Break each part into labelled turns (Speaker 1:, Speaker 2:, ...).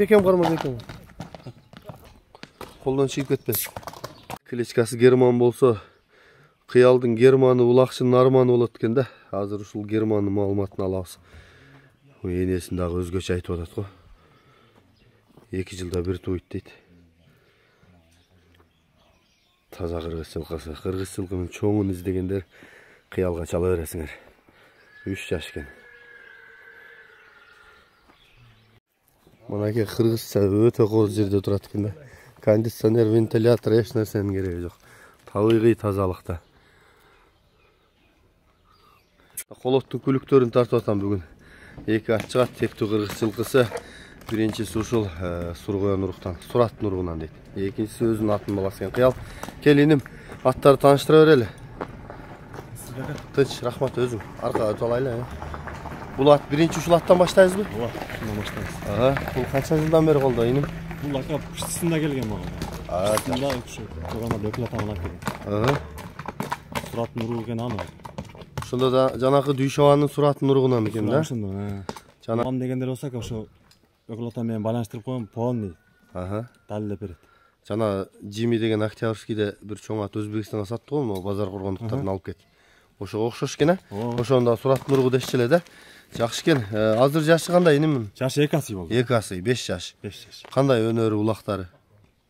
Speaker 1: бекем қарма бекем. Қолдан шығып кетпес. Кличкасы Герман болса, қиялдың Германы улақшының арманы болады екен да. Азыр ушул Германның маалыматын алабыз. Енесін дағы өзгөчө айтып атат го. 2 жылда bir туйт дейт. Таза кыргыз жылкысы. Кыргыз жылкынын чоңун издегендер кыялга чала бересиңер. 3 жаш экен. Мынакей кыргызча өтө кооз жерде турат экен да. Кондиционер, вентилятор эч нерсенин кереги жок. Табигый тазалыкта. Колоттун күлүктөрүн тартып атам бүгүн. 2 ат чыгат, тектүү кыргыз жылкысы. Биринчиси ушул Сургоян уруктан, Сурат уругунан дейт. Экинчиси өзүнүн атын баласы экен. Кыял, келиним, аттарды тааныштыра берели. Тынч, рахмат өзүң. Аркага өтө алайлы. Бул ат биринчи ушул аттан баштайсызбы? Ооба, ушундан баштайбыз. Бул канча жылдан бери колдо иним? Бул ака пуштысында келген мага. Пуштысында ушу программада өкүл атам алып келген. Сураттын уругу экен аны. Ошондо да жанакы Дүйшөбанын Сураттын уругунан экен да? Ошондо. Жанагам дегендер болсо ошо өкүл атам менен байланыштырып койгон полный. Далилдеп берет. Жана Жими деген Октябрьскийде бир чоң ат Өзбекстанга сатты го, могу базар кургондуктан алып кетти. Ошого окшош экен, ошондо Сураттын уругу дешчи эле да. Жакшы экен. Азыр жашы кандай иним? Жашы 2 асый болду. 2 асый, 5 жаш. 5 жаш. Кандай өнөрү, улактары?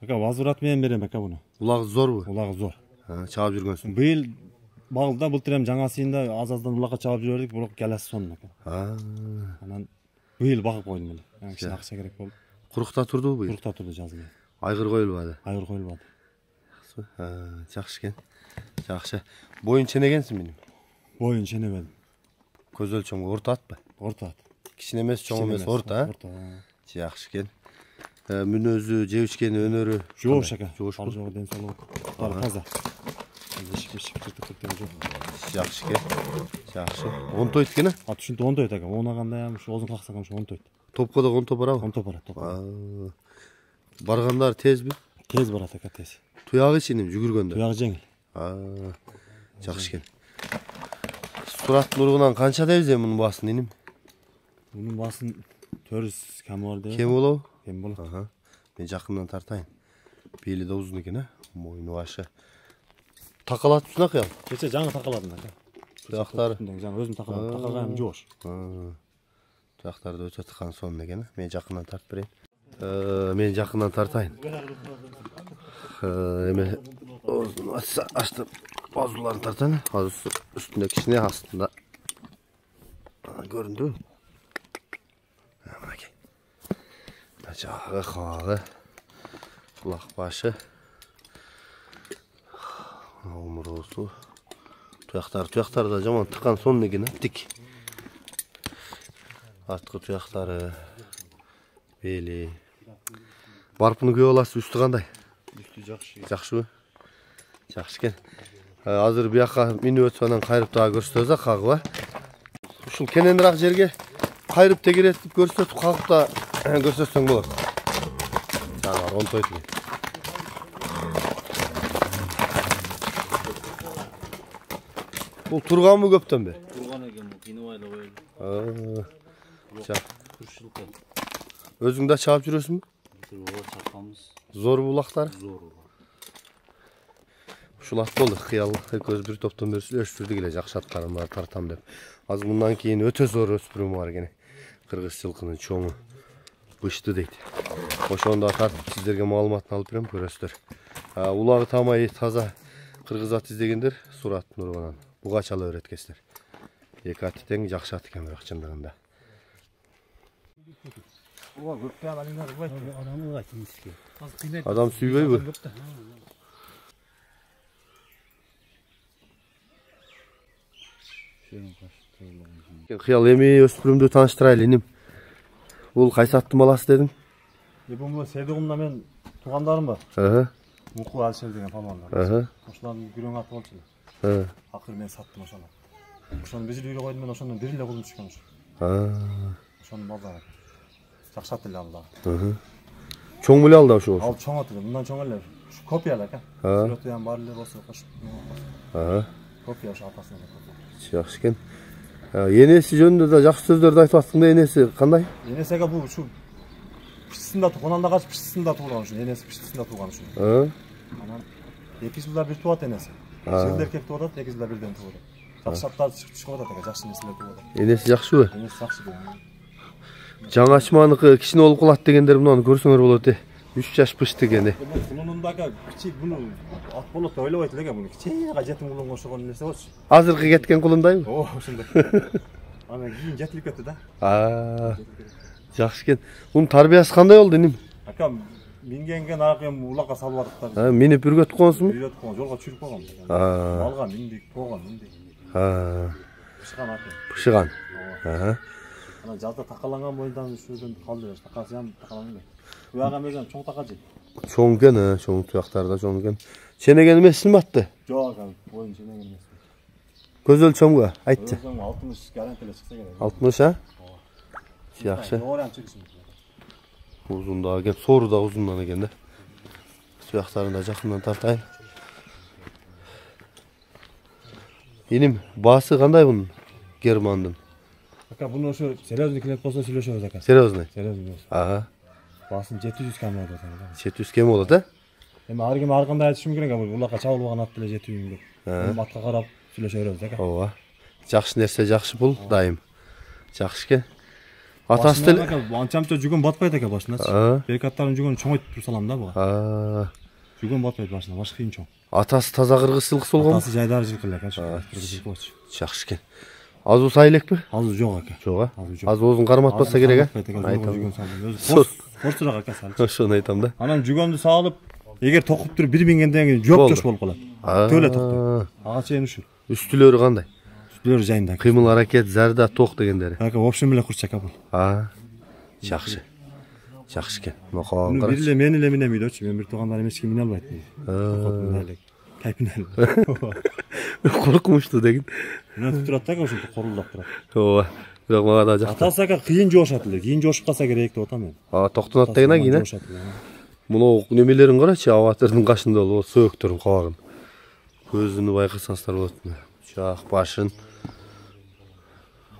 Speaker 1: Ака возврат менен берем ака буну. Улагы зорбу? Улагы зор. Чабып жүргөнсүң. Быйыл багылда былтыр эми жаңа асыйында аз-аздан улакка чабып жүрдүк, бирок келесі сонун ака. Анан быйыл багып койдум эле. Кичине акча керек болду. Курукта турду быйыл? Курукта турду жазда. Айгыр коюлбады? Айгыр коюлбады. Жакшы экен. Жакшы. Боюн ченегенсиң менин? Боюн ченебедим. Көз өлчөмгө орто атпы? Орто ат. Кичине эмес, чоң эмес, орто, Орто. Жакшы экен. Мүнөзү, жеп ичкени, өнөрү жоош ака. Жоош жок, ден соолугу. Баары таза. Жакшы экен. Жакшы. 10 тойт экен, а? Ушинтип 10 тойт ака. Оонаганда ham ушу озун каксак ушу 10 тойт. Топко да 10 топ барабы? 10 топ барат. Баргандар тезби? Тез барат ака, тез. Туягы ичиним жүгүргөндө. Туягы жеңил. Жакшы экен. Сураттын уругунан канча дейбиз эми мунун баасын иним? Мунун баасын 400 кем бар дейм. Кем болобу? Кем болот. Мен жакындан тартайын. Бели да узун экен, мойну башы. Такалатыпсың акы? Кече жаңы такаладым ака. Туяктары жаңы өзүм такаладым. Такалган жоош. Туяктарды өтө тыккан сонун экен. Мен жакындан тартып берейин. Мен жакындан тартайын. Эме ачтып базуларын тартайын. Азыр үстүндө кичине, астында көрүндү. Мынакей. Жагы, кабагы, кулак башы, омурусу. Туяктары да жаман тыккан сонун экен, тик. Арткы туяктары, бели. Барпыны көп аласыз, үстү кандай? Үстү жакшы. Жакшыбы? Жакшы экен. Азыр бияка минип өтүп анан кайрып дагы көрсөтөбүз, кагып, Ушул кененирээк жерге кайрып тегеретип көрсөтүп, кагып да көрсөтсөң болот. Жаңа 10 тойт экен. Бул турганбы көптөн бери? Турган экен, кыйнабай эле койду. Өзүң да чаап жүрөсүңбү? Ооба, чапканбыз. Зор булактар? Зор. Ушул ат болду, кыял экөөбүз бир топтон бери сүйлөшүп эле жакшы аттарымды тартам деп. Азыр мындан кийин өтө зор өспүрүм бар экен. Кыргыз жылкынын чоңу бышты дейт. Ошондо тартып сиздерге маалыматын алып берем, көрөсүздөр. Улагы тамай таза кыргыз ат издегендер Сураттын уругунан буга чала өйрөткенсиздер. 2 ат тең жакшы ат экен бирок чындыгында. Адам сүйбөйбү? Кыял, эми өспүрүмдү тааныштырайлы иним. Бул кайсы аттын баласы дедиң? Бул Сейдугумда мен туугандарым бар. Муку Алишер деген палвандар. Ошолордун күрөң аты болчу эле. Акыры мен саттым ошону. Ошону бир жыл үйгө койдум, мен ошондон 1 эле кулум түшкөн ошо. Ошонун балдары. Жакшы ат эле алды. Чоң беле алды ошо? Ал чоң ат эле, мындан чоң эле. Копия эле ака. Сүрөтү ham бар эле болсо кошуп. Копия ошо атасынан. Жакшы экен. Энеси жөнүндө да жакшы сөздөрдү айтып аттың да, энеси кандай? Энеси ага бул ушу
Speaker 2: пиштисинда туугананда качып пиштисинда туулган ушун, энеси пиштисинда туулган ушун. Анан 2 жылда бир туулат энеси. Жылда эркек туулат, 2 жылда бирден туулат. Жакшы аттар чыгып атат экен, жакшы нерселер туулат.
Speaker 1: Энеси жакшыбы?
Speaker 2: Энеси жакшы.
Speaker 1: Жаңачманыкы кичине болуп калат дегендер мунун көрсөңөр болот э. 3 жаш пышты экен.
Speaker 2: Кулунундака кичи буну ат болот деп ойлобойт элек буну. Кичине жетим кулунга окшогон нерсе болчу.
Speaker 1: Азыркы кеткен кулундайбы?
Speaker 2: О, ошондой. Анан кийин жетилип кетти да.
Speaker 1: Жакшы экен. Бунун тарбиясы кандай болду иним?
Speaker 2: Ака мингенген аракы эми улакка салып атып да.
Speaker 1: Минип үргөтүп койгонсузбу?
Speaker 2: Үргөтүп койгон, жолго чүрүп койгон. Алга миндик, койгон миндик. Пышкан аты.
Speaker 1: Пышыган.
Speaker 2: Анан жазда такаланган бойдан ушудон калды. Такасы ham такаланган. Буяга эмес, чоң такажы.
Speaker 1: Чоң экен, чоң туяктарда чоң экен. Ченеген эмессиңби атты?
Speaker 2: Жок, боюн ченеген эмес.
Speaker 1: Көз өлчөмгө айтчы.
Speaker 2: 60 гарантияле чыкса керек.
Speaker 1: 60 а? Жакшы.
Speaker 2: Doğru çıksın.
Speaker 1: Uzun da eкен, soru da uzundan eкен да. Туяктарын да жакындан тартайын. Иним, басы кандай бунун? Германдын.
Speaker 2: Ака буну ошо серьезный клиент болсо сүйлөшөбүз ака.
Speaker 1: Серьезный?
Speaker 2: Серьезный. Басын 700 км болот.
Speaker 1: 700 км болот, а?
Speaker 2: Эми ар ким ар кандай айтышым керек, улакка чабылбаган ат деле 700 деп. Атка карап сүйлөшө беребиз ака.
Speaker 1: Ооба. Жакшы нерсе жакшы бул, дайым. Жакшы экен. Атасы деле
Speaker 2: анчамча жүгөн батпайт экен башына. Беркаттарын жүгөн чоңойтуп салам да буга. Жүгөн батпайт башына, баш кыйын чоң.
Speaker 1: Атасы таза кыргызчылык болгон.
Speaker 2: Атасы жайдары жылкы элек,
Speaker 1: Жакшы экен. Азуу сайылекпи?
Speaker 2: Азуу жок ака.
Speaker 1: Жок, а? Азуу узун карматпаса керек, а?
Speaker 2: Жүгөн салып. Форсураак ака салып.
Speaker 1: Ошону айтам да.
Speaker 2: Анан жүгөндү салып, эгер токуп туруп бир мингенден кийин жоп-жош болуп калат. Төлө токтойт. Ага чейин ушул.
Speaker 1: Үстүлөрү кандай?
Speaker 2: Үстүлөрү жайында.
Speaker 1: Кыймыл аракет, зарда, ток дегендери.
Speaker 2: Ака, в общем эле курчак бул.
Speaker 1: Жакшы. Жакшы экен. Мокон
Speaker 2: караш. Бир эле мен эле минем үйдөчү, мен бир туугандарым эч ким мине албайт. Кайпин эле.
Speaker 1: Коркунучтуу деген.
Speaker 2: Мына турат да, ошо корулдап турат.
Speaker 1: Ооба. Бирок мага да жакты.
Speaker 2: Атасы ака кыйын жошот эле. Кийин жошуп калса керек деп атам мен.
Speaker 1: Токтонот деген кийин. Муну немелерин карачы, аватырдын кашында болуп, сөөктөрүн кабагын. Көзүнү байкасаңыздар болот. Жак башын.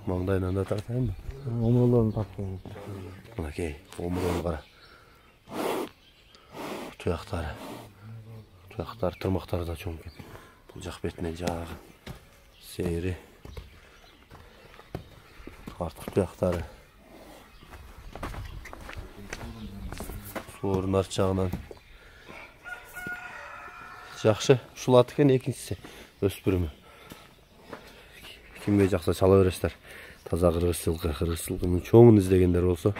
Speaker 1: Маңдайынан да тартайынбы?
Speaker 2: Омурлорун тартайын.
Speaker 1: Мынакей, омуруну кара. Туяктары. Туяктар, тырмактары да чоң экен. Бул жак бетине жагы. Сейри. Артык туяктары. Суурун арт жагынан. Жакшы, ушул ат экен экинчиси. Өспүрүмү. Кимге жакса чала бересиздер. Таза кыргыз жылкы, кыргыз жылкынын чоңун издегендер болсо